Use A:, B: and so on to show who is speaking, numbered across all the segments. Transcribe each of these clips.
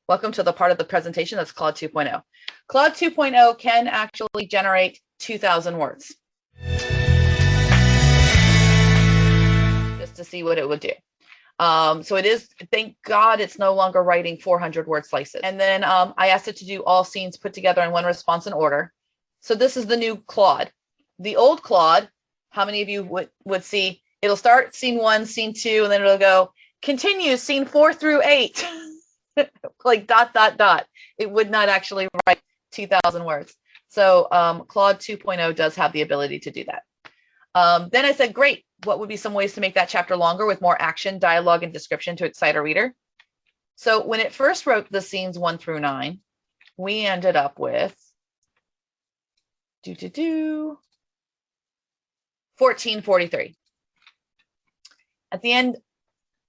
A: Welcome to the part of the presentation that's Claude 2.0. Claude 2.0 can actually generate 2,000 words. Just to see what it would do. So it is, thank God it's no longer writing 400 word slices. And then I asked it to do all scenes put together in one response in order. So this is the new Claude. The old Claude, how many of you would see, it'll start scene 1, scene 2, and then it'll go, continue scene 4 through 8. Like ... It would not actually write 2,000 words. So Claude 2.0 does have the ability to do that. Then I said, great, what would be some ways to make that chapter longer with more action, dialogue, and description to excite a reader? So when it first wrote the scenes 1 through 9, we ended up with 1443. At the end,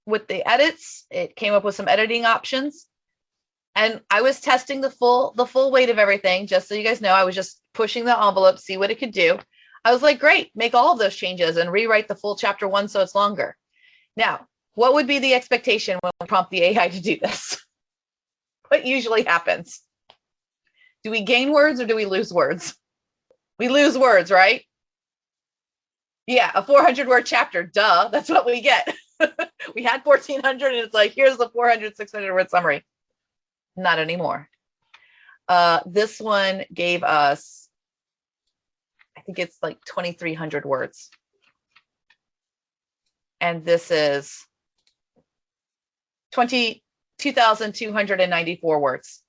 A: with the edits, it came up with some editing options. And I was testing the full weight of everything, just so you guys know. I was just pushing the envelope, see what it could do. I was like, great, make all of those changes and rewrite the full chapter 1 so it's longer. Now, what would be the expectation when we prompt the AI to do this? What usually happens? Do we gain words or do we lose words? We lose words, right? Yeah, a 400-word chapter, duh, that's what we get. We had 1,400 and it's like, here's the 400, 600-word summary. Not anymore. This one gave us, I think it's like 2,300 words. And this is 2,294 words.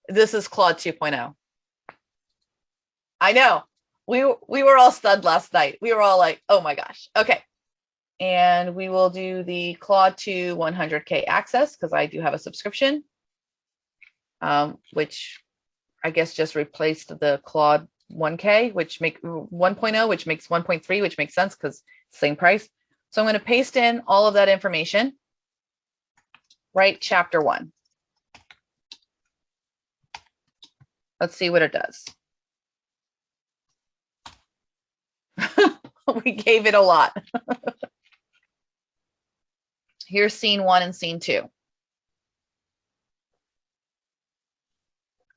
A: This is Claude 2.0. I know. We were all stunned last night. We were all like, oh my gosh. Okay. And we will do the Claude 2 100K access because I do have a subscription, which I guess just replaced the Claude 1K, which make 1.0, which makes 1.3, which makes sense because same price. So I'm going to paste in all of that information. Write chapter 1. Let's see what it does. We gave it a lot. Here's scene 1 and scene 2.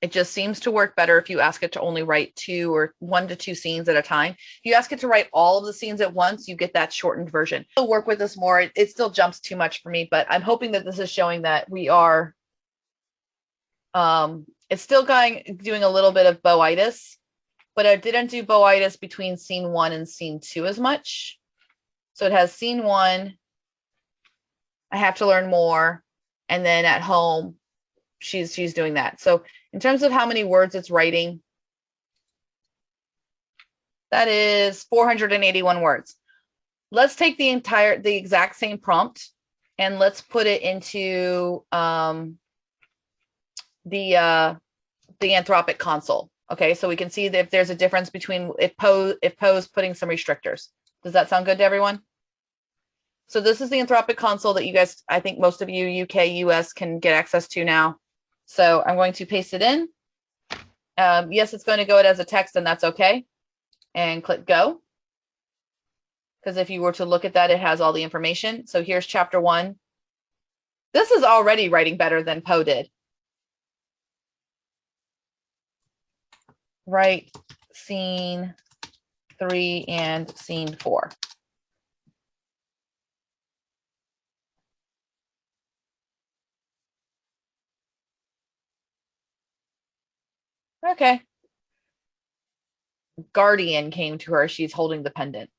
A: It just seems to work better if you ask it to only write 2 or 1 to 2 scenes at a time. If you ask it to write all of the scenes at once, you get that shortened version. It'll work with this more. It still jumps too much for me, but I'm hoping that this is showing that we are, it's still doing a little bit of boitis, but I didn't do boitis between scene 1 and scene 2 as much. So it has scene 1, I have to learn more, and then at home, she's doing that. So in terms of how many words it's writing, that is 481 words. Let's take the exact same prompt and let's put it into the Anthropic Console. Okay, so we can see that if there's a difference between if Poe's putting some restrictors. Does that sound good to everyone? So this is the Anthropic Console that you guys, I think most of you, UK, US, can get access to now. So I'm going to paste it in. Yes, it's going to go as a text, and that's okay. And click go. Because if you were to look at that, it has all the information. So here's chapter 1. This is already writing better than Poe did. Write scene 3 and scene 4. Okay. Guardian came to her. She's holding the pendant.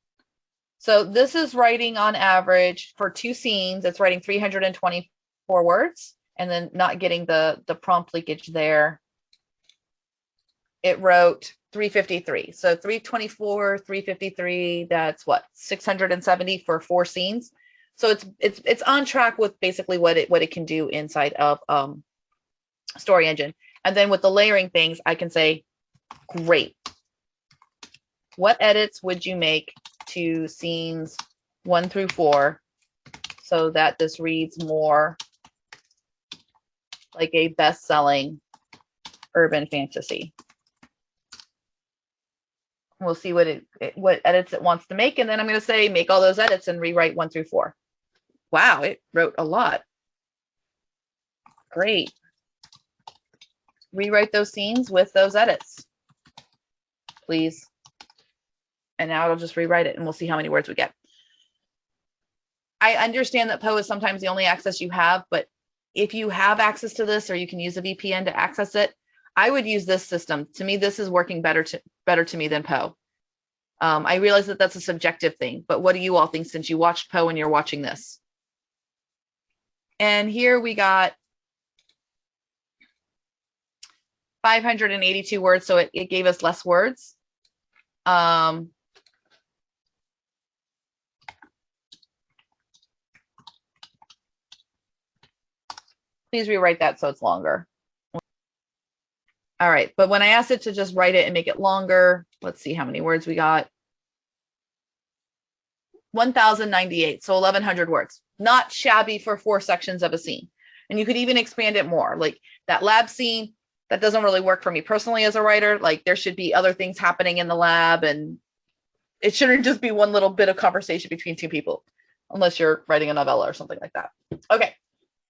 A: So this is writing on average for 2 scenes. It's writing 324 words and then not getting the prompt leakage there. It wrote 353. So 324, 353, that's what, 670 for 4 scenes. So it's on track with basically what it can do inside of Story Engine. And then with the layering things, I can say, great. What edits would you make to scenes 1 through 4 so that this reads more like a best-selling urban fantasy? We'll see what edits it wants to make. And then I'm going to say, make all those edits and rewrite 1 through 4. Wow, it wrote a lot. Great. rewrite those scenes with those edits, please. And now it'll just rewrite it and we'll see how many words we get. I understand that Poe is sometimes the only access you have, but if you have access to this or you can use a VPN to access it, I would use this system. To me, this is working better to me than Poe. I realize that that's a subjective thing, but what do you all think since you watched Poe and you're watching this? And here we got 582 words, so it gave us less words. Please rewrite that so it's longer. All right, but when I asked it to just write it and make it longer, let's see how many words we got. 1,098, so 1,100 words. Not shabby for 4 sections of a scene. And you could even expand it more. Like that lab scene, that doesn't really work for me personally as a writer. Like there should be other things happening in the lab, and it shouldn't just be one little bit of conversation between 2 people, unless you're writing a novella or something like that. Okay,